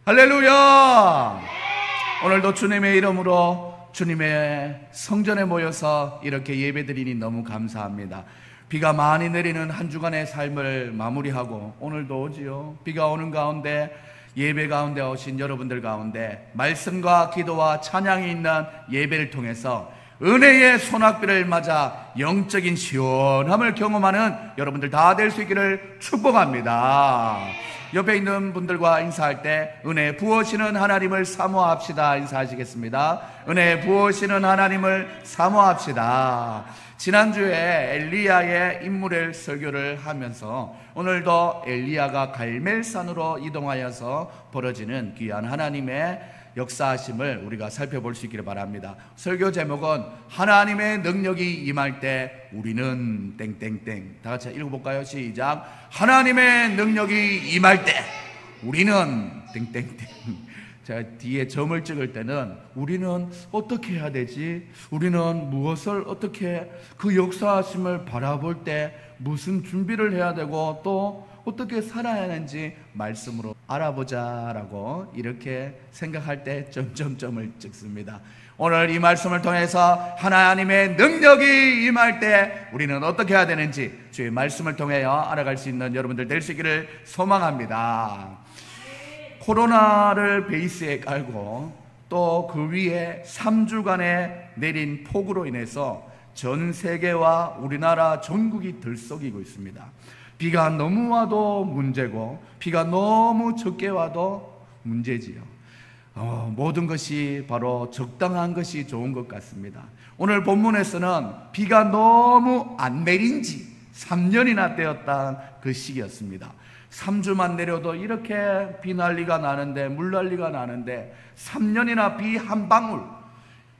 할렐루야! 오늘도 주님의 이름으로 주님의 성전에 모여서 이렇게 예배드리니 너무 감사합니다. 비가 많이 내리는 한 주간의 삶을 마무리하고 오늘도 오지요. 비가 오는 가운데 예배 가운데 오신 여러분들 가운데 말씀과 기도와 찬양이 있는 예배를 통해서 은혜의 소낙비를 맞아 영적인 시원함을 경험하는 여러분들 다 될 수 있기를 축복합니다. 옆에 있는 분들과 인사할 때 은혜 부어시는 하나님을 사모합시다 인사하시겠습니다. 은혜 부어시는 하나님을 사모합시다. 지난주에 엘리야의 인물의 설교를 하면서 오늘도 엘리야가 갈멜산으로 이동하여서 벌어지는 귀한 하나님의 역사하심을 우리가 살펴볼 수 있기를 바랍니다. 설교 제목은 하나님의 능력이 임할 때 우리는 땡땡땡. 다 같이 읽어볼까요? 시작. 하나님의 능력이 임할 때 우리는 땡땡땡. 제가 뒤에 점을 찍을 때는 우리는 어떻게 해야 되지? 우리는 무엇을 어떻게 그 역사하심을 바라볼 때 무슨 준비를 해야 되고 또 어떻게 살아야 하는지 말씀으로 알아보자라고 이렇게 생각할 때 점점점을 찍습니다. 오늘 이 말씀을 통해서 하나님의 능력이 임할 때 우리는 어떻게 해야 되는지 주의 말씀을 통해 알아갈 수 있는 여러분들 될 수 있기를 소망합니다. 코로나를 베이스에 깔고 또 그 위에 3주간의 내린 폭우로 인해서 전 세계와 우리나라 전국이 들썩이고 있습니다. 비가 너무 와도 문제고 비가 너무 적게 와도 문제지요. 모든 것이 바로 적당한 것이 좋은 것 같습니다. 오늘 본문에서는 비가 너무 안 내린 지 3년이나 되었다는 그 시기였습니다. 3주만 내려도 이렇게 비 난리가 나는데 물 난리가 나는데 3년이나 비 한 방울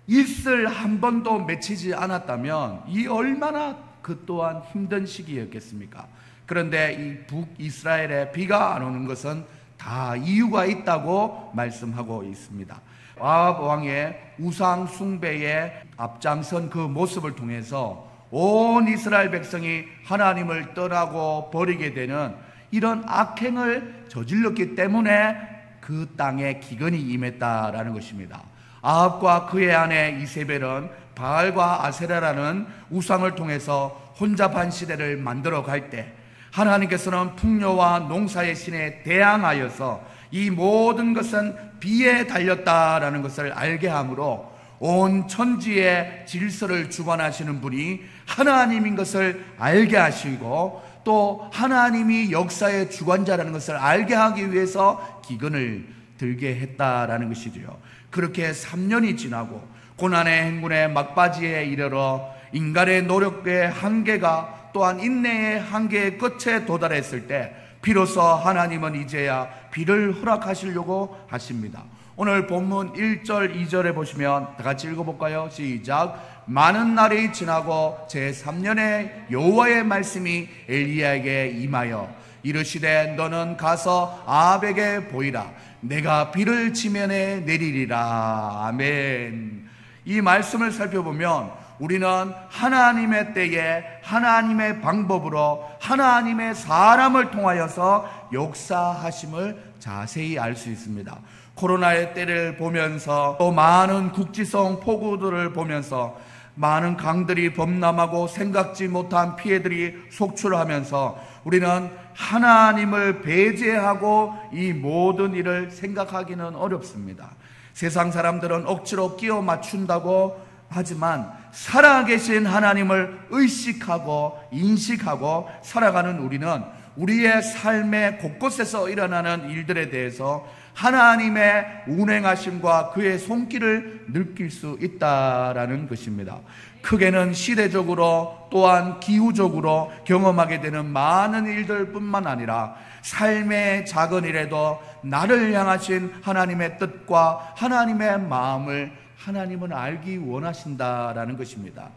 이슬 한 번도 맺히지 않았다면 이 얼마나 그 또한 힘든 시기였겠습니까? 그런데 이 북이스라엘에 비가 안 오는 것은 다 이유가 있다고 말씀하고 있습니다. 아합 왕의 우상 숭배에 앞장선 그 모습을 통해서 온 이스라엘 백성이 하나님을 떠나고 버리게 되는 이런 악행을 저질렀기 때문에 그 땅에 기근이 임했다라는 것입니다. 아합과 그의 아내 이세벨은 바알과 아세라라는 우상을 통해서 혼잡한 시대를 만들어 갈 때 하나님께서는 풍요와 농사의 신에 대항하여서 이 모든 것은 비에 달렸다라는 것을 알게 하므로 온 천지의 질서를 주관하시는 분이 하나님인 것을 알게 하시고 또 하나님이 역사의 주관자라는 것을 알게 하기 위해서 기근을 들게 했다라는 것이죠. 그렇게 3년이 지나고 고난의 행군의 막바지에 이르러 인간의 노력의 한계가 또한 인내의 한계의 끝에 도달했을 때 비로소 하나님은 이제야 비를 허락하시려고 하십니다. 오늘 본문 1절 2절에 보시면 다 같이 읽어볼까요? 시작. 많은 날이 지나고 제3년에 여호와의 말씀이 엘리야에게 임하여 이르시되 너는 가서 아합에게 보이라. 내가 비를 지면에 내리리라. 아멘. 이 말씀을 살펴보면 우리는 하나님의 때에 하나님의 방법으로 하나님의 사람을 통하여서 역사하심을 자세히 알 수 있습니다. 코로나의 때를 보면서 또 많은 국지성 폭우들을 보면서 많은 강들이 범람하고 생각지 못한 피해들이 속출하면서 우리는 하나님을 배제하고 이 모든 일을 생각하기는 어렵습니다. 세상 사람들은 억지로 끼워 맞춘다고 하지만 살아계신 하나님을 의식하고 인식하고 살아가는 우리는 우리의 삶의 곳곳에서 일어나는 일들에 대해서 하나님의 운행하심과 그의 손길을 느낄 수 있다라는 것입니다. 크게는 시대적으로 또한 기후적으로 경험하게 되는 많은 일들 뿐만 아니라 삶의 작은 일에도 나를 향하신 하나님의 뜻과 하나님의 마음을 하나님은 알기 원하신다라는 것입니다.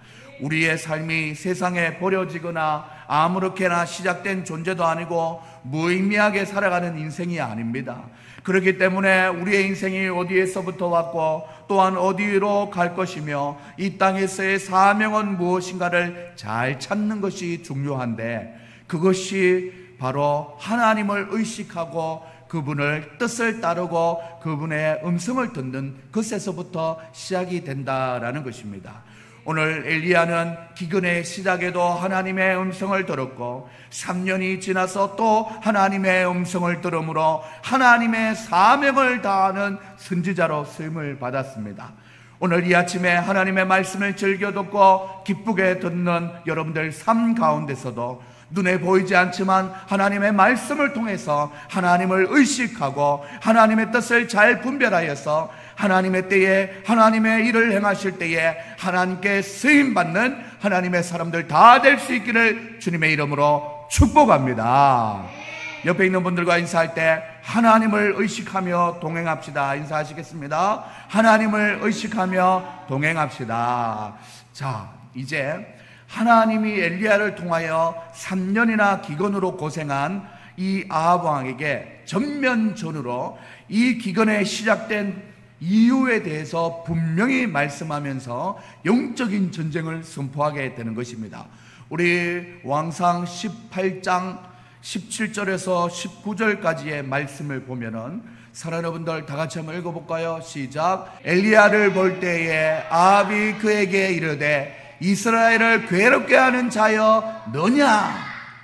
우리의 삶이 세상에 버려지거나 아무렇게나 시작된 존재도 아니고 무의미하게 살아가는 인생이 아닙니다. 그렇기 때문에 우리의 인생이 어디에서부터 왔고 또한 어디로 갈 것이며 이 땅에서의 사명은 무엇인가를 잘 찾는 것이 중요한데, 그것이 바로 하나님을 의식하고 그분을 뜻을 따르고 그분의 음성을 듣는 것에서부터 시작이 된다라는 것입니다. 오늘 엘리야는 기근의 시작에도 하나님의 음성을 들었고 3년이 지나서 또 하나님의 음성을 들음으로 하나님의 사명을 다하는 선지자로 쓰임을 받았습니다. 오늘 이 아침에 하나님의 말씀을 즐겨 듣고 기쁘게 듣는 여러분들 삶 가운데서도 눈에 보이지 않지만 하나님의 말씀을 통해서 하나님을 의식하고 하나님의 뜻을 잘 분별하여서 하나님의 때에 하나님의 일을 행하실 때에 하나님께 쓰임받는 하나님의 사람들 다 될 수 있기를 주님의 이름으로 축복합니다. 옆에 있는 분들과 인사할 때 하나님을 의식하며 동행합시다. 인사하시겠습니다. 하나님을 의식하며 동행합시다. 자, 이제 하나님이 엘리야를 통하여 3년이나 기근으로 고생한 이 아합 왕에게 전면전으로 이 기근에 시작된 이유에 대해서 분명히 말씀하면서 영적인 전쟁을 선포하게 되는 것입니다. 우리 왕상 18장 17절에서 19절까지의 말씀을 보면은 사랑하는 여러분들 다 같이 한번 읽어볼까요? 시작. 엘리야를 볼 때에 아합이 그에게 이르되 이스라엘을 괴롭게 하는 자여 너냐?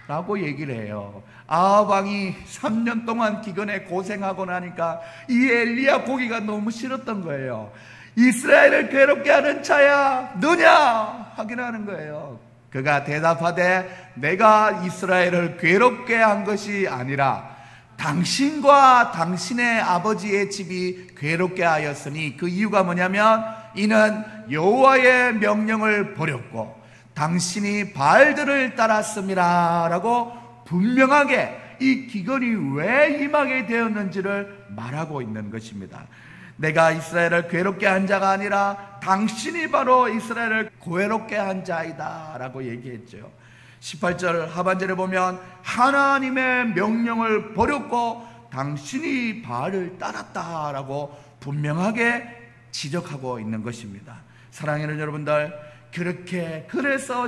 라고 얘기를 해요. 아합 왕이 3년 동안 기근에 고생하고 나니까 이 엘리야 보기가 너무 싫었던 거예요. 이스라엘을 괴롭게 하는 자야 너냐? 확인하는 거예요. 그가 대답하되 내가 이스라엘을 괴롭게 한 것이 아니라 당신과 당신의 아버지의 집이 괴롭게 하였으니, 그 이유가 뭐냐면 이는 여호와의 명령을 버렸고 당신이 바알들을 따랐음이라 라고 분명하게 이 기근이 왜 임하게 되었는지를 말하고 있는 것입니다. 내가 이스라엘을 괴롭게 한 자가 아니라 당신이 바로 이스라엘을 괴롭게 한 자이다 라고 얘기했죠. 18절 하반절에 보면 하나님의 명령을 버렸고 당신이 바알을 따랐다 라고 분명하게 지적하고 있는 것입니다. 사랑하는 여러분들, 그래서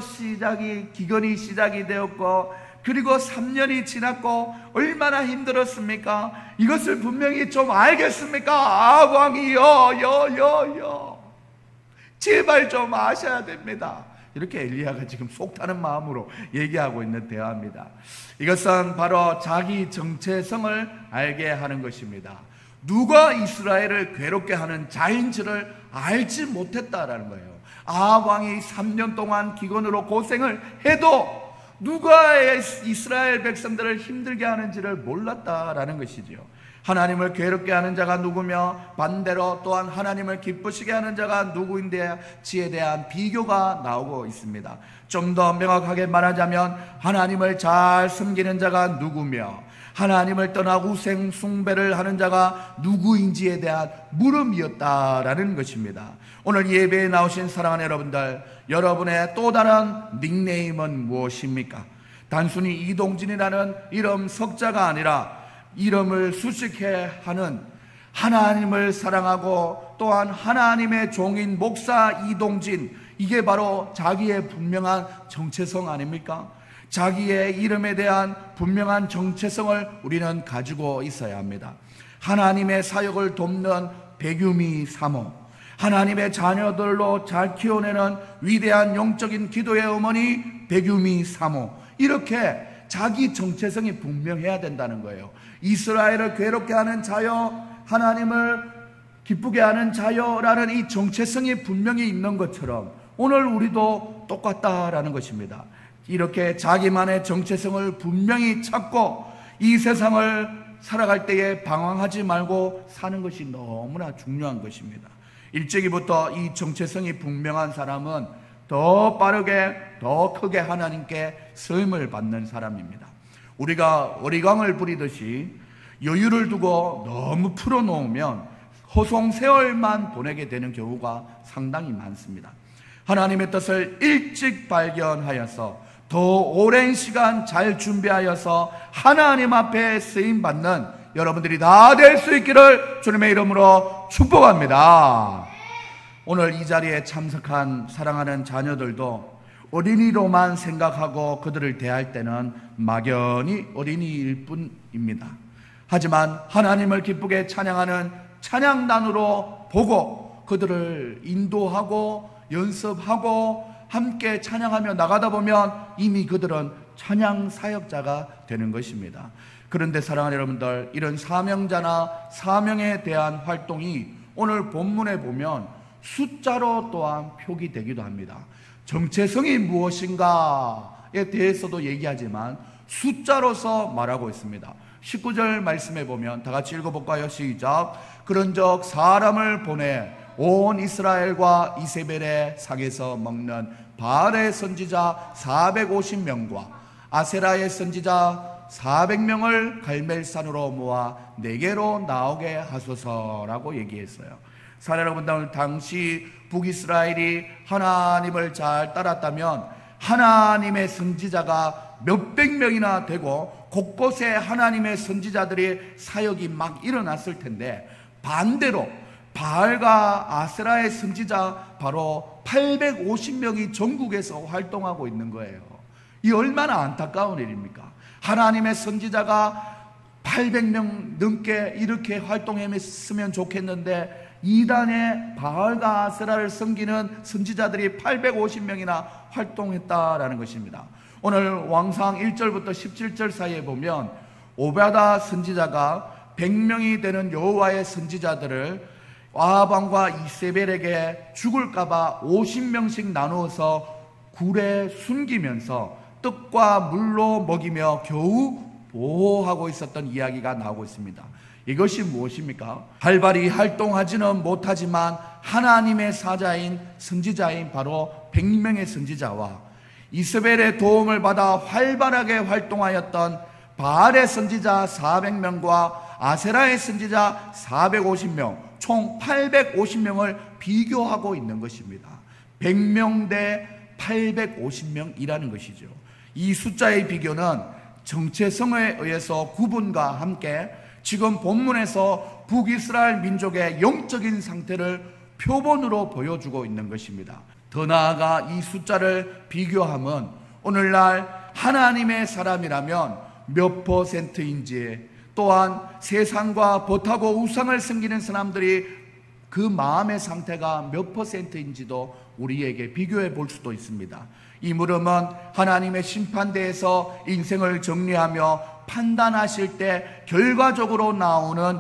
기근이 시작이 되었고 그리고 3년이 지났고 얼마나 힘들었습니까? 이것을 분명히 좀 알겠습니까? 아합 왕이요 제발 좀 아셔야 됩니다. 이렇게 엘리야가 지금 속 타는 마음으로 얘기하고 있는 대화입니다. 이것은 바로 자기 정체성을 알게 하는 것입니다. 누가 이스라엘을 괴롭게 하는 자인지를 알지 못했다라는 거예요. 아합 왕이 3년 동안 기근으로 고생을 해도 누가 이스라엘 백성들을 힘들게 하는지를 몰랐다라는 것이지요. 하나님을 괴롭게 하는 자가 누구며 반대로 또한 하나님을 기쁘시게 하는 자가 누구인지에 대한 비교가 나오고 있습니다. 좀 더 명확하게 말하자면 하나님을 잘 섬기는 자가 누구며 하나님을 떠나 우상 숭배를 하는 자가 누구인지에 대한 물음이었다라는 것입니다. 오늘 예배에 나오신 사랑하는 여러분들, 여러분의 또 다른 닉네임은 무엇입니까? 단순히 이동진이라는 이름 석자가 아니라 이름을 수식해 하는 하나님을 사랑하고 또한 하나님의 종인 목사 이동진, 이게 바로 자기의 분명한 정체성 아닙니까? 자기의 이름에 대한 분명한 정체성을 우리는 가지고 있어야 합니다. 하나님의 사역을 돕는 백유미 사모, 하나님의 자녀들로 잘 키워내는 위대한 영적인 기도의 어머니 백유미 사모, 이렇게 자기 정체성이 분명해야 된다는 거예요. 이스라엘을 괴롭게 하는 자여, 하나님을 기쁘게 하는 자여라는 이 정체성이 분명히 있는 것처럼 오늘 우리도 똑같다라는 것입니다. 이렇게 자기만의 정체성을 분명히 찾고 이 세상을 살아갈 때에 방황하지 말고 사는 것이 너무나 중요한 것입니다. 일찍이부터 이 정체성이 분명한 사람은 더 빠르게 더 크게 하나님께 쓰임을 받는 사람입니다. 우리가 어리광을 부리듯이 여유를 두고 너무 풀어놓으면 허송세월만 보내게 되는 경우가 상당히 많습니다. 하나님의 뜻을 일찍 발견하여서 더 오랜 시간 잘 준비하여서 하나님 앞에 쓰임받는 여러분들이 다 될 수 있기를 주님의 이름으로 축복합니다. 오늘 이 자리에 참석한 사랑하는 자녀들도 어린이로만 생각하고 그들을 대할 때는 막연히 어린이일 뿐입니다. 하지만 하나님을 기쁘게 찬양하는 찬양단으로 보고 그들을 인도하고 연습하고 함께 찬양하며 나가다 보면 이미 그들은 찬양 사역자가 되는 것입니다. 그런데 사랑하는 여러분들, 이런 사명자나 사명에 대한 활동이 오늘 본문에 보면 숫자로 또한 표기되기도 합니다. 정체성이 무엇인가에 대해서도 얘기하지만 숫자로서 말하고 있습니다. 19절 말씀에 보면 다 같이 읽어볼까요? 시작. 그런즉 사람을 보내 온 이스라엘과 이세벨의 상에서 먹는 바알의 선지자 450명과 아세라의 선지자 400명을 갈멜산으로 모아 내게로 나오게 하소서라고 얘기했어요. 사랑하는 여러분, 당시 북이스라엘이 하나님을 잘 따랐다면 하나님의 선지자가 몇백 명이나 되고 곳곳에 하나님의 선지자들의 사역이 막 일어났을 텐데, 반대로 바알과 아세라의 선지자 바로 850명이 전국에서 활동하고 있는 거예요. 이 얼마나 안타까운 일입니까? 하나님의 선지자가 800명 넘게 이렇게 활동했으면 좋겠는데 이단의 바알과 아세라를 섬기는 선지자들이 850명이나 활동했다라는 것입니다. 오늘 왕상 1절부터 17절 사이에 보면 오바다 선지자가 100명이 되는 여호와의 선지자들을 아합 왕과 이세벨에게 죽을까봐 50명씩 나누어서 굴에 숨기면서 떡과 물로 먹이며 겨우 보호하고 있었던 이야기가 나오고 있습니다. 이것이 무엇입니까? 활발히 활동하지는 못하지만 하나님의 사자인 선지자인 바로 100명의 선지자와 이세벨의 도움을 받아 활발하게 활동하였던 바알의 선지자 400명과 아세라의 선지자 450명, 총 850명을 비교하고 있는 것입니다. 100명 대 850명이라는 것이죠. 이 숫자의 비교는 정체성에 의해서 구분과 함께 지금 본문에서 북이스라엘 민족의 영적인 상태를 표본으로 보여주고 있는 것입니다. 더 나아가 이 숫자를 비교하면 오늘날 하나님의 사람이라면 몇 %인지, 또한 세상과 벗하고 우상을 섬기는 사람들이 그 마음의 상태가 몇 %인지도 우리에게 비교해 볼 수도 있습니다. 이 물음은 하나님의 심판대에서 인생을 정리하며 판단하실 때 결과적으로 나오는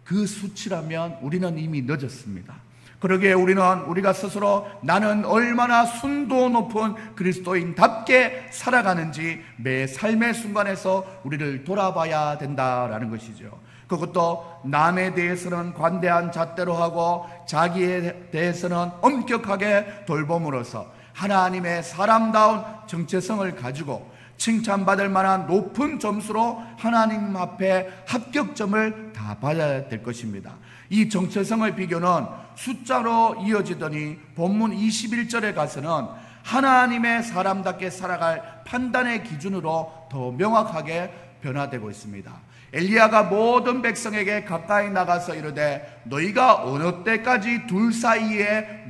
그 수치라면 우리는 이미 늦었습니다. 그러기에 우리가 스스로 나는 얼마나 순도 높은 그리스도인답게 살아가는지 매 삶의 순간에서 우리를 돌아봐야 된다라는 것이죠. 그것도 남에 대해서는 관대한 잣대로 하고 자기에 대해서는 엄격하게 돌봄으로써 하나님의 사람다운 정체성을 가지고 칭찬받을 만한 높은 점수로 하나님 앞에 합격점을 다 받아야 될 것입니다. 이 정체성의 비교는 숫자로 이어지더니 본문 21절에 가서는 하나님의 사람답게 살아갈 판단의 기준으로 더 명확하게 변화되고 있습니다. 엘리야가 모든 백성에게 가까이 나가서 이르되 너희가 어느 때까지 둘 사이에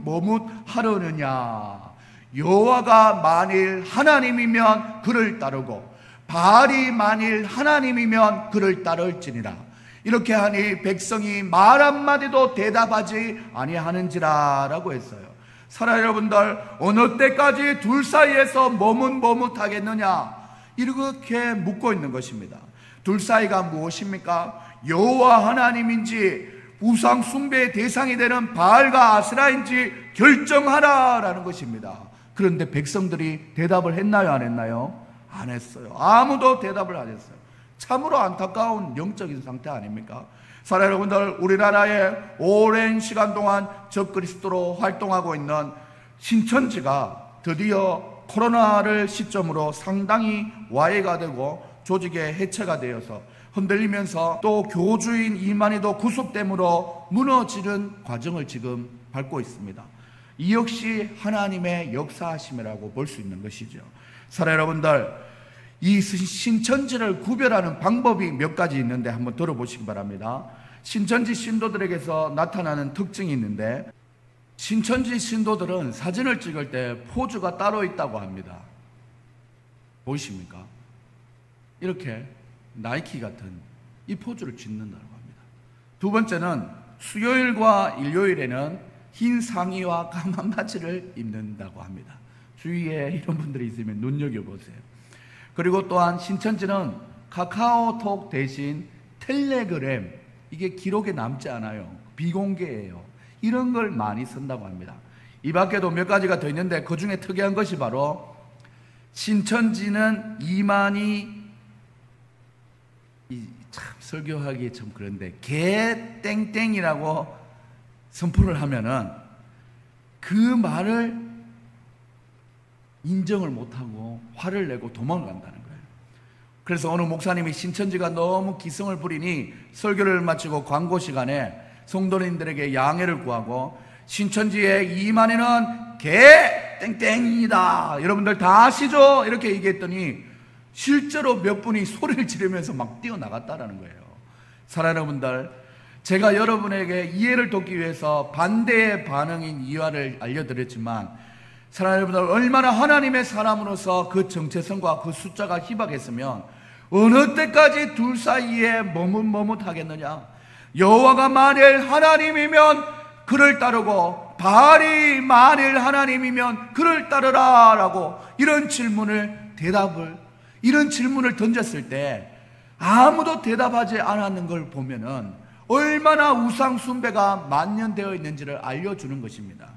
머뭇하려느냐. 여호와가 만일 하나님이면 그를 따르고 바알이 만일 하나님이면 그를 따를지니라. 이렇게 하니 백성이 말 한마디도 대답하지 아니하는지라라고 했어요. 사랑하는 여러분들, 어느 때까지 둘 사이에서 머뭇하겠느냐, 이렇게 묻고 있는 것입니다. 둘 사이가 무엇입니까? 여호와 하나님인지 우상 숭배의 대상이 되는 바알과 아세라인지 결정하라라는 것입니다. 그런데 백성들이 대답을 했나요, 안 했나요? 안 했어요. 아무도 대답을 안 했어요. 참으로 안타까운 영적인 상태 아닙니까? 사랑하는 여러분들, 우리나라에 오랜 시간 동안 적그리스도로 활동하고 있는 신천지가 드디어 코로나를 시점으로 상당히 와해가 되고 조직의 해체가 되어서 흔들리면서 또 교주인 이만희도 구속됨으로 무너지는 과정을 지금 밟고 있습니다. 이 역시 하나님의 역사하심이라고 볼 수 있는 것이죠. 사랑하는 여러분들, 이 신천지를 구별하는 방법이 몇 가지 있는데 한번 들어보시기 바랍니다. 신천지 신도들에게서 나타나는 특징이 있는데, 신천지 신도들은 사진을 찍을 때 포즈가 따로 있다고 합니다. 보이십니까? 이렇게 나이키 같은 이 포즈를 짓는다고 합니다. 두 번째는 수요일과 일요일에는 흰 상의와 까만 바지를 입는다고 합니다. 주위에 이런 분들이 있으면 눈여겨보세요. 그리고 또한 신천지는 카카오톡 대신 텔레그램, 이게 기록에 남지 않아요. 비공개예요. 이런 걸 많이 쓴다고 합니다. 이 밖에도 몇 가지가 더 있는데 그 중에 특이한 것이 바로 신천지는 이만희, 참 설교하기 좀 그런데 개땡땡이라고 선포를 하면은 그 말을 인정을 못하고 화를 내고 도망을 간다는 거예요. 그래서 어느 목사님이 신천지가 너무 기승을 부리니 설교를 마치고 광고 시간에 성도님들에게 양해를 구하고 신천지의 이만희는 개 땡땡이다, 여러분들 다 아시죠? 이렇게 얘기했더니 실제로 몇 분이 소리를 지르면서 막 뛰어나갔다라는 거예요. 사랑하는 여러분들, 제가 여러분에게 이해를 돕기 위해서 반대의 반응인 이유를 알려드렸지만, 사랑하는 여러분들, 얼마나 하나님의 사람으로서 그 정체성과 그 숫자가 희박했으면 어느 때까지 둘 사이에 머뭇머뭇하겠느냐. 여호와가 만일 하나님이면 그를 따르고 바알이 만일 하나님이면 그를 따르라 라고 이런 질문을 던졌을 때 아무도 대답하지 않았는 걸 보면은 얼마나 우상 숭배가 만연되어 있는지를 알려주는 것입니다.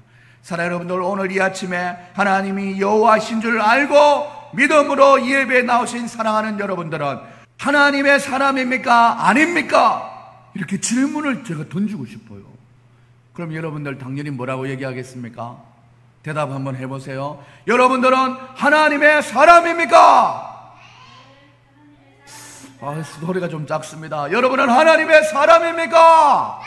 사랑하는 여러분들, 오늘 이 아침에 하나님이 여호와신 줄 알고 믿음으로 이 예배에 나오신 사랑하는 여러분들은 하나님의 사람입니까? 아닙니까? 이렇게 질문을 제가 던지고 싶어요. 그럼 여러분들 당연히 뭐라고 얘기하겠습니까? 대답 한번 해보세요. 여러분들은 하나님의 사람입니까? 소리가 좀 작습니다. 여러분은 하나님의 사람입니까?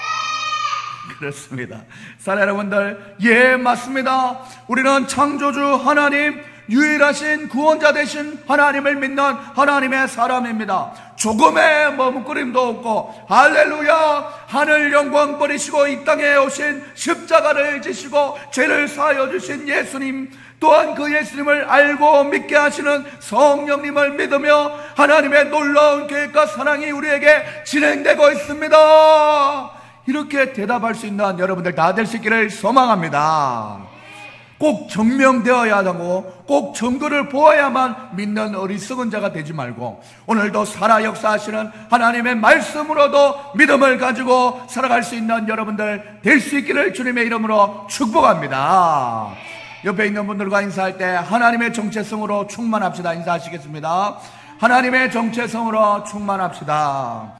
그렇습니다. 사랑하는 여러분들, 예, 맞습니다. 우리는 창조주 하나님, 유일하신 구원자 되신 하나님을 믿는 하나님의 사람입니다. 조금의 머뭇거림도 없고, 할렐루야, 하늘 영광 버리시고 이 땅에 오신 십자가를 지시고 죄를 사하여 주신 예수님, 또한 그 예수님을 알고 믿게 하시는 성령님을 믿으며 하나님의 놀라운 계획과 사랑이 우리에게 진행되고 있습니다. 이렇게 대답할 수 있는 여러분들 다 될 수 있기를 소망합니다. 꼭 증명되어야 하고 꼭 증거를 보아야만 믿는 어리석은 자가 되지 말고, 오늘도 살아 역사하시는 하나님의 말씀으로도 믿음을 가지고 살아갈 수 있는 여러분들 될 수 있기를 주님의 이름으로 축복합니다. 옆에 있는 분들과 인사할 때 하나님의 정체성으로 충만합시다. 인사하시겠습니다. 하나님의 정체성으로 충만합시다.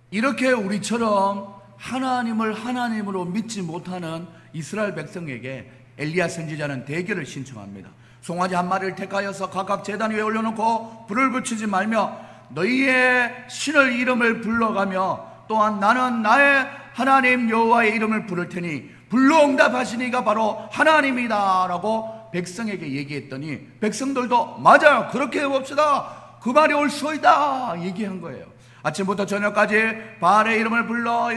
이렇게 우리처럼 하나님을 하나님으로 믿지 못하는 이스라엘 백성에게 엘리야 선지자는 대결을 신청합니다. 송아지 한 마리를 택하여서 각각 제단 위에 올려놓고 불을 붙이지 말며 너희의 신의 이름을 불러가며 또한 나는 나의 하나님 여호와의 이름을 부를 테니 불로 응답하신 이가 바로 하나님이다 라고 백성에게 얘기했더니 백성들도 맞아요, 그렇게 해봅시다, 그 말이 옳소이다 얘기한 거예요. 아침부터 저녁까지 바알의 이름을 불러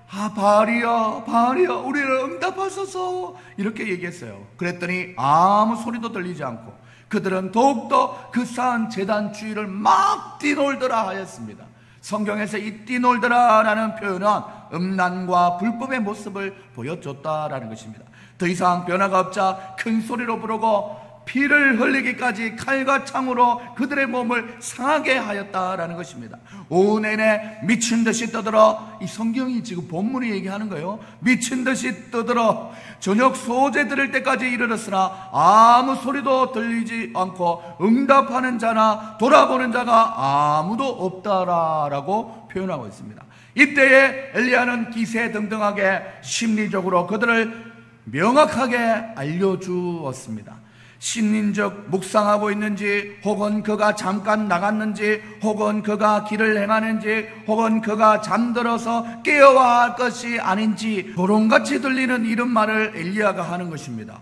바알이여 바알이여 우리를 응답하소서 이렇게 얘기했어요. 그랬더니 아무 소리도 들리지 않고 그들은 더욱더 그 쌓은 제단 주위를 막 뛰놀더라 하였습니다. 성경에서 이 뛰놀더라 라는 표현은 음란과 불법의 모습을 보여줬다라는 것입니다. 더 이상 변화가 없자 큰 소리로 부르고 피를 흘리기까지 칼과 창으로 그들의 몸을 상하게 하였다라는 것입니다. 오후 내내 미친 듯이 떠들어, 이 성경이 지금 본문이 얘기하는 거예요. 미친 듯이 떠들어 저녁 소재 들을 때까지 이르렀으나 아무 소리도 들리지 않고 응답하는 자나 돌아보는 자가 아무도 없다라고 표현하고 있습니다. 이때에 엘리야는 기세등등하게 심리적으로 그들을 명확하게 알려주었습니다. 신인적 묵상하고 있는지, 혹은 그가 잠깐 나갔는지, 혹은 그가 길을 행하는지, 혹은 그가 잠들어서 깨어야 할 것이 아닌지 도롱같이 들리는 이런 말을 엘리야가 하는 것입니다.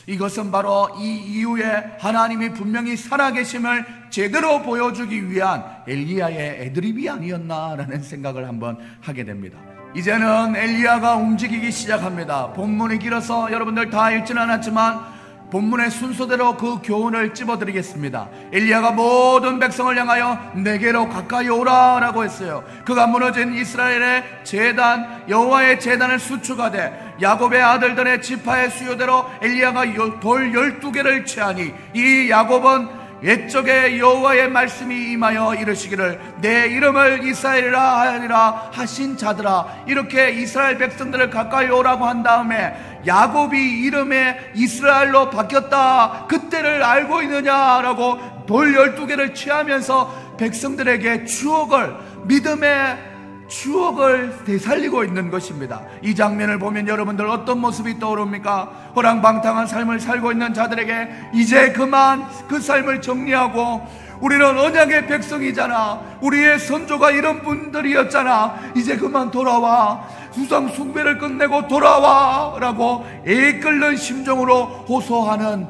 이것은 바로 이 이후에 하나님이 분명히 살아계심을 제대로 보여주기 위한 엘리야의 애드립이 아니었나라는 생각을 한번 하게 됩니다. 이제는 엘리야가 움직이기 시작합니다. 본문이 길어서 여러분들 다 읽지는 않았지만 본문의 순서대로 그 교훈을 찝어드리겠습니다. 엘리야가 모든 백성을 향하여 내게로 가까이 오라 라고 했어요. 그가 무너진 이스라엘의 제단, 여호와의 제단을 수축하되 야곱의 아들들의 지파의 수요대로 엘리야가 돌 12개를 취하니 이 야곱은 옛적에 여호와의 말씀이 임하여 이르시기를 내 이름을 이스라엘이라 하리라 하신 자들아, 이렇게 이스라엘 백성들을 가까이 오라고 한 다음에 야곱이 이름에 이스라엘로 바뀌었다, 그때를 알고 있느냐라고 돌 12개를 취하면서 백성들에게 추억을, 믿음의 추억을 되살리고 있는 것입니다. 이 장면을 보면 여러분들 어떤 모습이 떠오릅니까? 호랑방탕한 삶을 살고 있는 자들에게 이제 그만 그 삶을 정리하고, 우리는 언약의 백성이잖아, 우리의 선조가 이런 분들이었잖아, 이제 그만 돌아와, 우상 숭배를 끝내고 돌아와 라고 애 끓는 심정으로 호소하는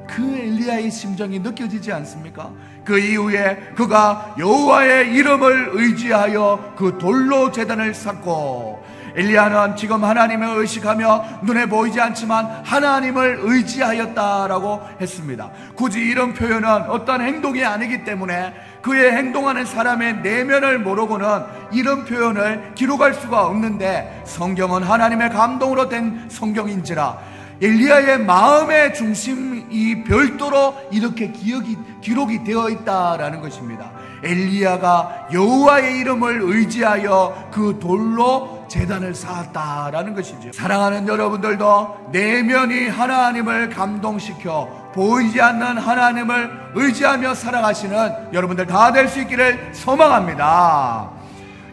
그 엘리야의 심정이 느껴지지 않습니까? 그 이후에 그가 여호와의 이름을 의지하여 그 돌로 제단을 쌓고, 엘리야는 지금 하나님을 의식하며 눈에 보이지 않지만 하나님을 의지하였다라고 했습니다. 굳이 이런 표현은 어떤 행동이 아니기 때문에 그의 행동하는 사람의 내면을 모르고는 이런 표현을 기록할 수가 없는데, 성경은 하나님의 감동으로 된 성경인지라 엘리야의 마음의 중심이 별도로 이렇게 기록이 되어 있다라는 것입니다. 엘리야가 여호와의 이름을 의지하여 그 돌로 제단을 쌓았다라는 것이죠. 사랑하는 여러분들도 내면이 하나님을 감동시켜 보이지 않는 하나님을 의지하며 살아가시는 여러분들 다 될 수 있기를 소망합니다.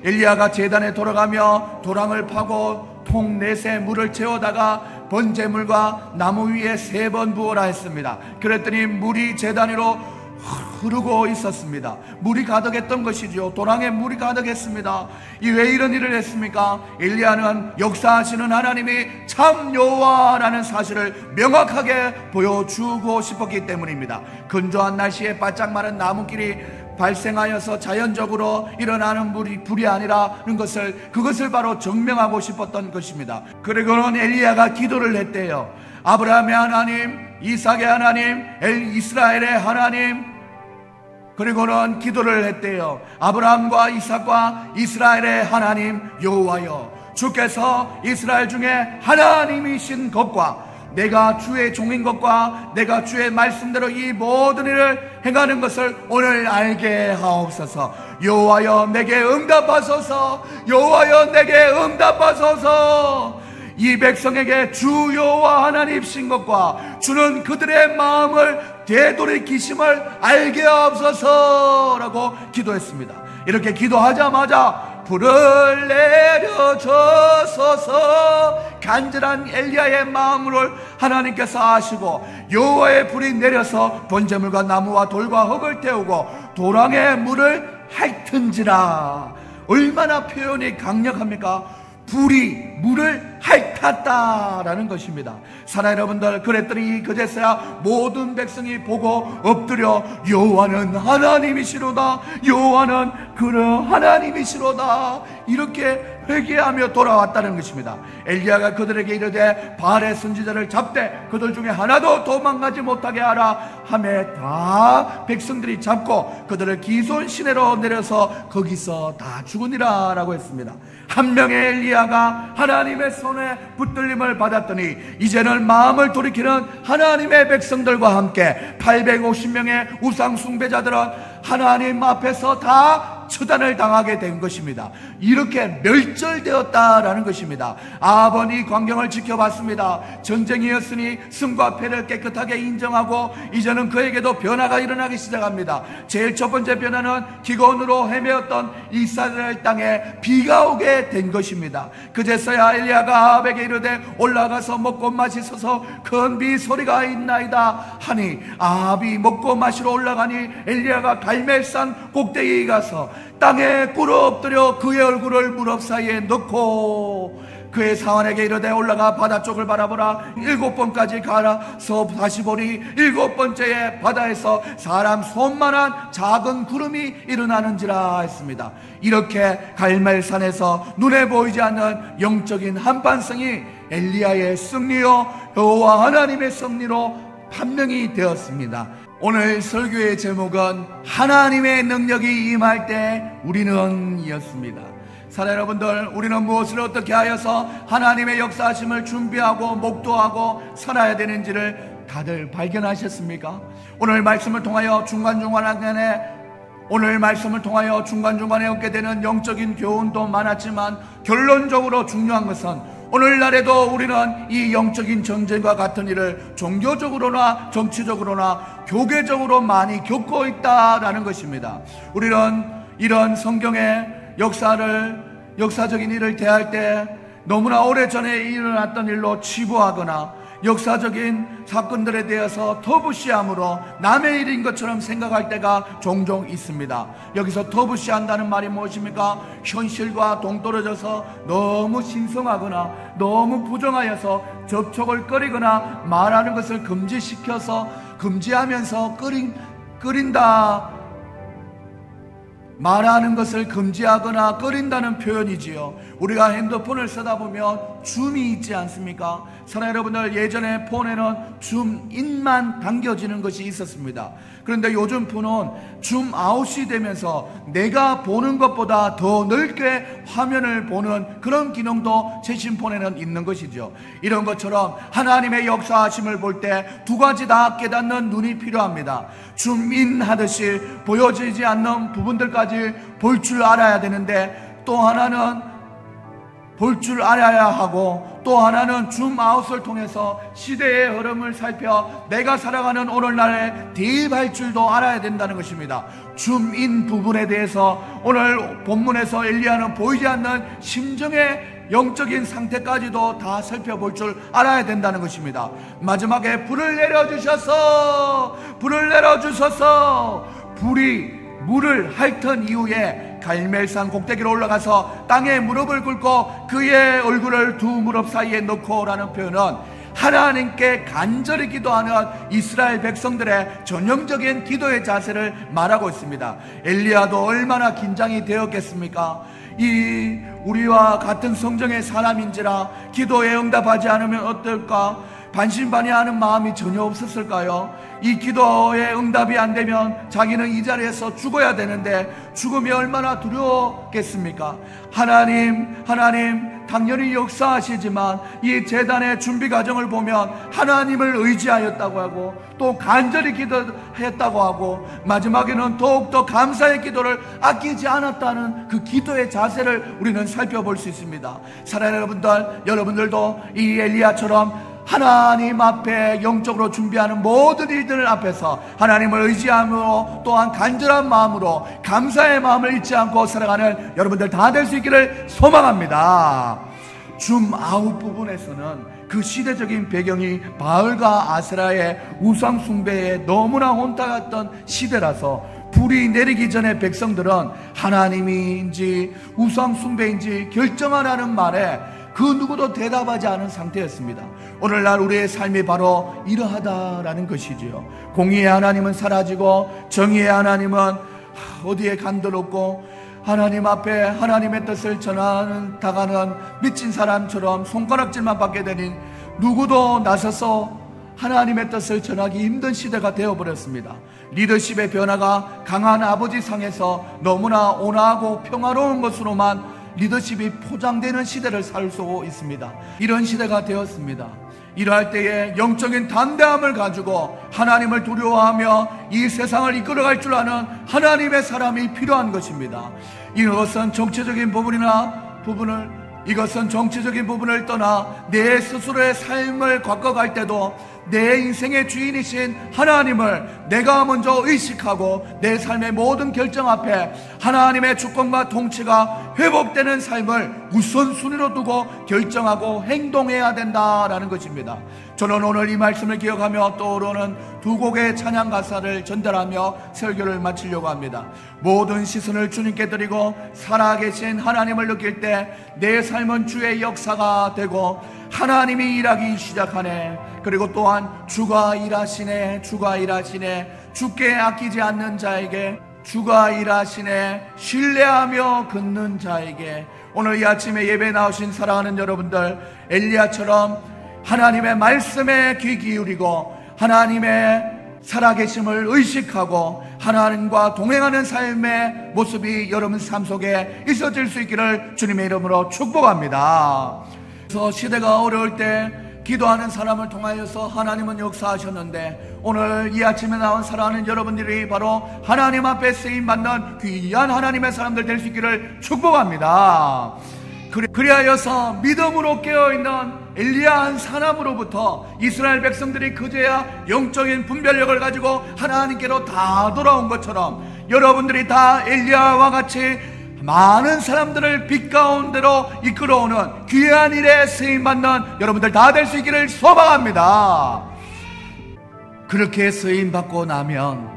엘리야가 제단에 돌아가며 도랑을 파고 통 넷에 물을 채우다가 번제물과 나무 위에 3번 부어라 했습니다. 그랬더니 물이 제단 위로 흐르고 있었습니다. 물이 가득했던 것이죠. 도랑에 물이 가득했습니다. 왜 이런 일을 했습니까? 엘리야는 역사하시는 하나님이 참 여호와라는 사실을 명확하게 보여주고 싶었기 때문입니다. 건조한 날씨에 바짝 마른 나무길이 발생하여서 자연적으로 일어나는 불이 아니라는 그것을 바로 증명하고 싶었던 것입니다. 그리고는 엘리야가 기도를 했대요. 아브라함의 하나님, 이삭의 하나님, 이스라엘의 하나님. 그리고는 기도를 했대요. 아브라함과 이삭과 이스라엘의 하나님 여호와여, 주께서 이스라엘 중에 하나님이신 것과 내가 주의 종인 것과 내가 주의 말씀대로 이 모든 일을 행하는 것을 오늘 알게 하옵소서. 여호와여 내게 응답하소서. 여호와여 내게 응답하소서. 이 백성에게 주 여호와 하나님이신 것과 주는 그들의 마음을 되돌이키심을 알게 하옵소서라고 기도했습니다. 이렇게 기도하자마자 불을 내려주소서. 간절한 엘리야의 마음을 하나님께서 아시고 여호와의 불이 내려서 번제물과 나무와 돌과 흙을 태우고 도랑에 물을 핥은지라. 얼마나 표현이 강력합니까? 불이 물을 핥았다라는 것입니다. 사랑하는 여러분들, 그랬더니 그제서야 모든 백성이 보고 엎드려 여호와는 하나님이시로다, 여호와는 그는 하나님이시로다, 이렇게 회개하며 돌아왔다는 것입니다. 엘리야가 그들에게 이르되 바알의 선지자를 잡되 그들 중에 하나도 도망가지 못하게 하라 하매 다 백성들이 잡고 그들을 기손 시내로 내려서 거기서 다 죽으니라 라고 했습니다. 한 명의 엘리야가 하나님의 손에 붙들림을 받았더니 이제는 마음을 돌이키는 하나님의 백성들과 함께 850명의 우상 숭배자들은 하나님 앞에서 다 처단을 당하게 된 것입니다. 이렇게 멸절되었다라는 것입니다. 아합은 이 광경을 지켜봤습니다. 전쟁이었으니 승과 패를 깨끗하게 인정하고 이제는 그에게도 변화가 일어나기 시작합니다. 제일 첫 번째 변화는 기근으로 헤매었던 이스라엘 땅에 비가 오게 된 것입니다. 그제서야 엘리야가 아합에게 이르되 올라가서 먹고 마시소서 큰 비 소리가 있나이다 하니 아합이 먹고 마시러 올라가니 엘리야가 갈멜산 꼭대기에 가서 땅에 꿇어 엎드려 그의 얼굴을 무릎 사이에 넣고 그의 사환에게 이르되 올라가 바다 쪽을 바라보라. 7번까지 가서 다시 보니 7번째에 바다에서 사람 손만한 작은 구름이 일어나는지라 했습니다. 이렇게 갈멜산에서 눈에 보이지 않는 영적인 한반성이 엘리야의 승리요 여호와 하나님의 승리로 판명이 되었습니다. 오늘 설교의 제목은 하나님의 능력이 임할 때 우리는 이었습니다. 사랑하는 여러분들, 우리는 무엇을 어떻게 하여서 하나님의 역사하심을 준비하고 목도하고 살아야 되는지를 다들 발견하셨습니까? 오늘 말씀을 통하여 중간중간에 얻게 되는 영적인 교훈도 많았지만 결론적으로 중요한 것은 오늘날에도 우리는 이 영적인 전쟁과 같은 일을 종교적으로나 정치적으로나 교계적으로 많이 겪고 있다라는 것입니다. 우리는 이런 성경의 역사적인 일을 대할 때 너무나 오래전에 일어났던 일로 치부하거나 역사적인 사건들에 대해서 터부시함으로 남의 일인 것처럼 생각할 때가 종종 있습니다. 여기서 터부시한다는 말이 무엇입니까? 현실과 동떨어져서 너무 신성하거나 너무 부정하여서 접촉을 꺼리거나 말하는 것을 금지하면서 꺼린다, 말하는 것을 금지하거나 꺼린다는 표현이지요. 우리가 핸드폰을 쓰다 보면 줌이 있지 않습니까? 사랑하는 여러분들, 예전에 폰에는 줌인만 당겨지는 것이 있었습니다. 그런데 요즘 폰은 줌아웃이 되면서 내가 보는 것보다 더 넓게 화면을 보는 그런 기능도 최신 폰에는 있는 것이죠. 이런 것처럼 하나님의 역사하심을 볼 때 두 가지 다 깨닫는 눈이 필요합니다. 줌인 하듯이 보여지지 않는 부분들까지 볼 줄 알아야 되는데, 또 하나는 볼 줄 알아야 하고, 또 하나는 줌아웃을 통해서 시대의 흐름을 살펴 내가 살아가는 오늘날에 대입할 줄도 알아야 된다는 것입니다. 줌인 부분에 대해서 오늘 본문에서 엘리야는 보이지 않는 심정의 영적인 상태까지도 다 살펴볼 줄 알아야 된다는 것입니다. 마지막에 불을 내려주셔서 불이 물을 핥은 이후에 갈멜산 꼭대기로 올라가서 땅에 무릎을 꿇고 그의 얼굴을 두 무릎 사이에 넣고 라는 표현은 하나님께 간절히 기도하는 이스라엘 백성들의 전형적인 기도의 자세를 말하고 있습니다. 엘리야도 얼마나 긴장이 되었겠습니까? 이 우리와 같은 성정의 사람인지라 기도에 응답하지 않으면 어떨까? 반신반의하는 마음이 전혀 없었을까요? 이 기도에 응답이 안 되면 자기는 이 자리에서 죽어야 되는데 죽음이 얼마나 두려웠겠습니까? 하나님 당연히 역사하시지만 이 제단의 준비 과정을 보면 하나님을 의지하였다고 하고 또 간절히 기도했다고 하고 마지막에는 더욱더 감사의 기도를 아끼지 않았다는 그 기도의 자세를 우리는 살펴볼 수 있습니다. 사랑하는 여러분들도 이 엘리야처럼 하나님 앞에 영적으로 준비하는 모든 일들 앞에서 하나님을 의지함으로 또한 간절한 마음으로 감사의 마음을 잊지 않고 살아가는 여러분들 다 될 수 있기를 소망합니다. 줌아웃 부분에서는 그 시대적인 배경이 바알과 아세라의 우상 숭배에 너무나 혼탁했던 시대라서 불이 내리기 전에 백성들은 하나님인지 우상 숭배인지 결정하라는 말에 그 누구도 대답하지 않은 상태였습니다. 오늘날 우리의 삶이 바로 이러하다라는 것이지요. 공의의 하나님은 사라지고 정의의 하나님은 어디에 간들 없고 하나님 앞에 하나님의 뜻을 전하다가는 미친 사람처럼 손가락질만 받게 되니 누구도 나서서 하나님의 뜻을 전하기 힘든 시대가 되어버렸습니다. 리더십의 변화가 강한 아버지 상에서 너무나 온화하고 평화로운 것으로만 리더십이 포장되는 시대를 살 수 있습니다. 이런 시대가 되었습니다. 이러할 때에 영적인 담대함을 가지고 하나님을 두려워하며 이 세상을 이끌어갈 줄 아는 하나님의 사람이 필요한 것입니다. 이것은 정치적인 부분을 떠나 내 스스로의 삶을 바꿔갈 때도 내 인생의 주인이신 하나님을 내가 먼저 의식하고 내 삶의 모든 결정 앞에 하나님의 주권과 통치가 회복되는 삶을 우선순위로 두고 결정하고 행동해야 된다라는 것입니다. 저는 오늘 이 말씀을 기억하며 떠오르는 두 곡의 찬양 가사를 전달하며 설교를 마치려고 합니다. 모든 시선을 주님께 드리고 살아계신 하나님을 느낄 때 내 삶은 주의 역사가 되고 하나님이 일하기 시작하네. 그리고 또한 주가 일하시네, 주가 일하시네, 주께 아끼지 않는 자에게 주가 일하시네, 신뢰하며 걷는 자에게. 오늘 이 아침에 예배에 나오신 사랑하는 여러분들, 엘리야처럼 하나님의 말씀에 귀 기울이고 하나님의 살아계심을 의식하고 하나님과 동행하는 삶의 모습이 여러분 삶 속에 있어질 수 있기를 주님의 이름으로 축복합니다. 그래서 시대가 어려울 때 기도하는 사람을 통하여서 하나님은 역사하셨는데, 오늘 이 아침에 나온 사랑하는 여러분들이 바로 하나님 앞에 쓰임받는 귀한 하나님의 사람들 될 수 있기를 축복합니다. 그리하여서 믿음으로 깨어있는 엘리야 한 사람으로부터 이스라엘 백성들이 그제야 영적인 분별력을 가지고 하나님께로 다 돌아온 것처럼 여러분들이 다 엘리야와 같이 많은 사람들을 빛 가운데로 이끌어오는 귀한 일에 쓰임받는 여러분들 다 될 수 있기를 소망합니다. 그렇게 쓰임받고 나면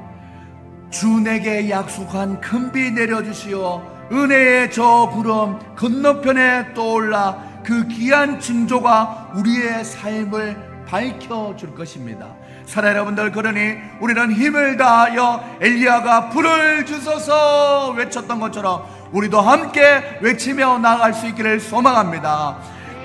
주 내게 약속한 큰 비 내려주시오, 은혜의 저 구름 건너편에 떠올라 그 귀한 징조가 우리의 삶을 밝혀줄 것입니다. 사랑 여러분들, 그러니 우리는 힘을 다하여 엘리야가 불을 주소서 외쳤던 것처럼 우리도 함께 외치며 나아갈 수 있기를 소망합니다.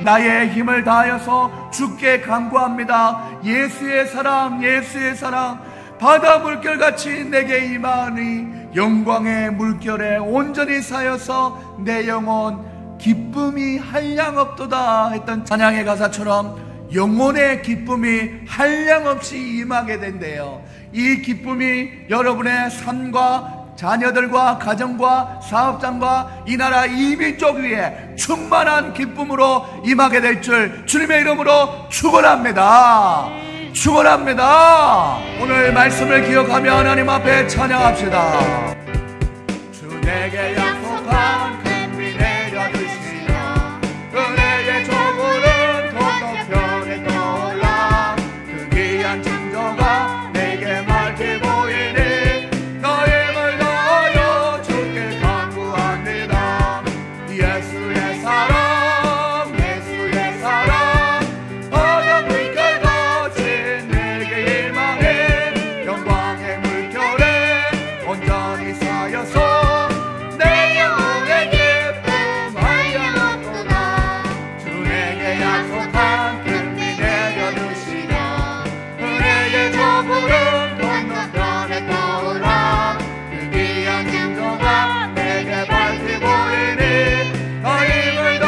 나의 힘을 다하여서 주께 간구합니다. 예수의 사랑, 예수의 사랑, 바다 물결같이 내게 임하니 영광의 물결에 온전히 쌓여서 내 영혼 기쁨이 한량없도다 했던 찬양의 가사처럼 영혼의 기쁨이 한량없이 임하게 된대요. 이 기쁨이 여러분의 삶과 자녀들과 가정과 사업장과 이 나라 이 민족 위에 충만한 기쁨으로 임하게 될 줄 주님의 이름으로 축원합니다. 축원합니다. 오늘 말씀을 기억하며 하나님 앞에 찬양합시다. 주 내게 약속한 큰 비 내려주시며 은혜의 조물은 건너편에 떠올라 그 귀한 징조가 내게 밝게 보이니 너의 힘을 다하여 주께 간구합니다. 예수의 사랑, 예수의 사랑, 바다 물결같이 내게 임하니 영광의 물결에 온전히 쌓여서 내 영혼의 기쁨 한량없도다. 주 내게 약속한 큰 비 내려주시며 은혜의 조물은 건너편에 떠올라 그 귀한 징조가 내게 밝히 보이니 너 힘을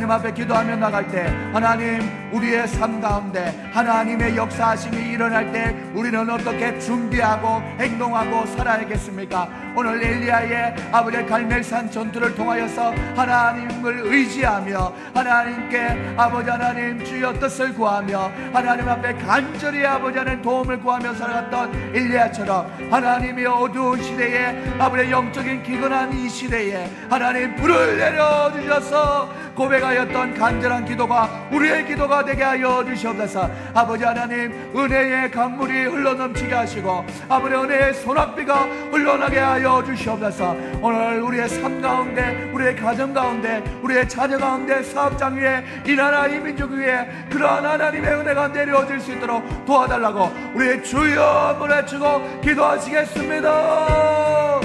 하나님 앞에 기도하며 나갈 때 하나님 우리의 삶 가운데 하나님의 역사하심이 일어날 때 우리는 어떻게 준비하고 행동하고 살아야겠습니까? 오늘 엘리야의 아버지의 갈멜산 전투를 통하여서 하나님을 의지하며 하나님께 아버지 하나님 주여 뜻을 구하며 하나님 앞에 간절히 아버지 하나님 도움을 구하며 살아갔던 엘리야처럼 하나님이 어두운 시대에 아버지의 영적인 기근한 이 시대에 하나님 불을 내려주셔서 고백하였던 간절한 기도가 우리의 기도가 되게 하여 주시옵소서. 아버지 하나님 은혜의 강물이 흘러넘치게 하시고 아버지 은혜의 소낙비가 흘러나게 하여 주시옵소서. 오늘 우리의 삶 가운데 우리의 가정 가운데 우리의 자녀 가운데 사업장 위에 이 나라 이 민족 위에 그러한 하나님의 은혜가 내려질 수 있도록 도와달라고 우리의 주여 보내주고 기도하시겠습니다.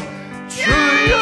주여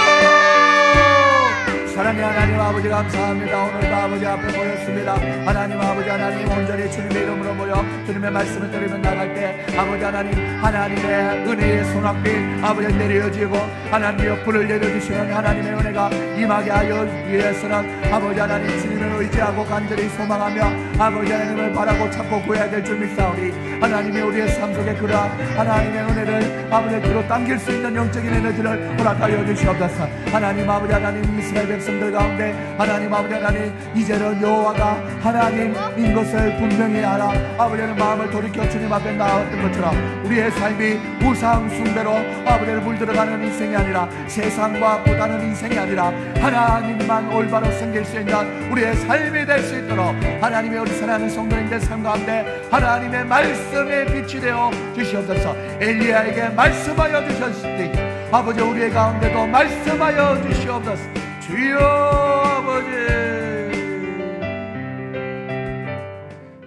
사랑의 하나님 아버지 감사합니다. 오늘도 아버지 앞에 모였습니다. 하나님 아버지 하나님 온전히 주님의 이름으로 모여 주님의 말씀을 들으며 나갈 때 아버지 하나님 하나님의 은혜의 소낙비 아버지 내려지고 하나님의 불을 내려주시는 하나님의 은혜가 임하게 하여 위해서는 아버지 하나님 주님을 의지하고 간절히 소망하며 아버지 하나님을 바라고 찾고 구해야 될 줄 믿사오니 하나님의 우리의 삶 속에 그러한 하나님의 은혜를 아버지 뒤로 당길 수 있는 영적인 에너지를 허락하여 주시옵소서. 하나님 아버지 하나님 이스라엘 백성들 가운데 하나님 아버지 하나님 이제는 여호와가 하나님인 것을 분명히 알아 아버지는 마음을 돌이켜 주님 앞에 나왔던 것처럼 우리의 삶이 우상 숭배로 아버지를 물들어가는 인생이 아니라 세상과 보다는 인생이 아니라 하나님만 올바로 섬길 수 있는 우리의 삶이 될 수 있도록 하나님의 우리 사랑하는 성도님들 삶 가운데 하나님의 말씀에 빛이 되어 주시옵소서. 엘리야에게 말씀하여 주셨으니 아버지 우리의 가운데도 말씀하여 주시옵소서. 주여 아버지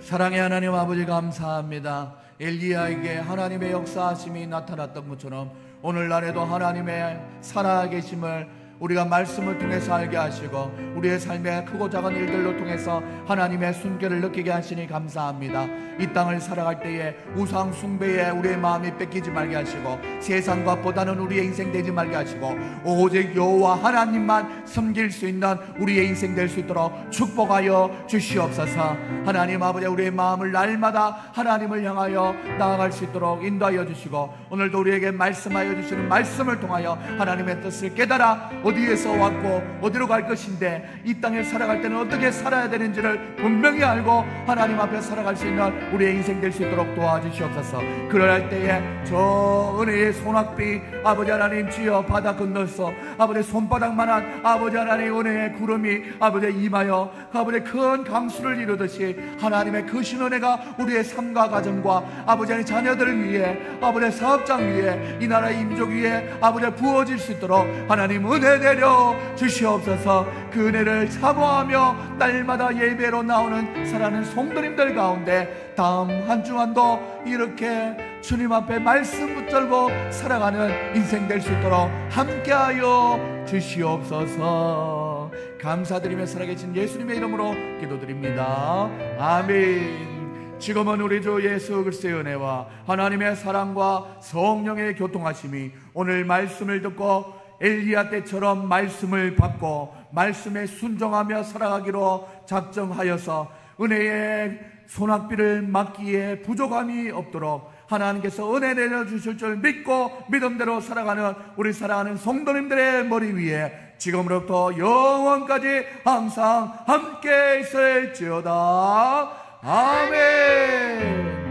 사랑의 하나님 아버지 감사합니다. 엘리야에게 하나님의 역사하심이 나타났던 것처럼 오늘날에도 하나님의 살아계심을 우리가 말씀을 통해서 알게 하시고 우리의 삶의 크고 작은 일들로 통해서 하나님의 순결을 느끼게 하시니 감사합니다. 이 땅을 살아갈 때에 우상 숭배에 우리의 마음이 뺏기지 말게 하시고 세상과 보다는 우리의 인생 되지 말게 하시고 오직 여호와 하나님만 섬길 수 있는 우리의 인생 될 수 있도록 축복하여 주시옵소서. 하나님 아버지 우리의 마음을 날마다 하나님을 향하여 나아갈 수 있도록 인도하여 주시고 오늘도 우리에게 말씀하여 주시는 말씀을 통하여 하나님의 뜻을 깨달아 어디에서 왔고 어디로 갈 것인데 이 땅에 살아갈 때는 어떻게 살아야 되는지를 분명히 알고 하나님 앞에 살아갈 수 있는 우리의 인생 될 수 있도록 도와주시옵소서. 그럴 때에 저 은혜의 소낙비 아버지 하나님 주여 바다 건너서 아버지 손바닥만한 아버지 하나님 은혜의 구름이 아버지 임하여 아버지 큰 강수를 이루듯이 하나님의 그 신은혜가 우리의 삶과 가정과 아버지 하나님 자녀들을 위해 아버지 사업장 위에 이 나라의 임족 위에 아버지 부어질 수 있도록 하나님 은혜 내려 주시옵소서. 그 은혜를 사모하며 날마다 예배로 나오는 사랑하는 성도님들 가운데 다음 한 주간도 이렇게 주님 앞에 말씀 붙들고 살아가는 인생 될 수 있도록 함께하여 주시옵소서. 감사드리며 살아계신 예수님의 이름으로 기도드립니다. 아멘. 지금은 우리 주 예수 그리스도의 은혜와 하나님의 사랑과 성령의 교통하심이 오늘 말씀을 듣고 엘리야 때처럼 말씀을 받고 말씀에 순종하며 살아가기로 작정하여서 은혜의 소낙비를 막기에 부족함이 없도록 하나님께서 은혜 내려주실 줄 믿고 믿음대로 살아가는 우리 사랑하는 성도님들의 머리 위에 지금으로부터 영원까지 항상 함께 있을지어다. 아멘.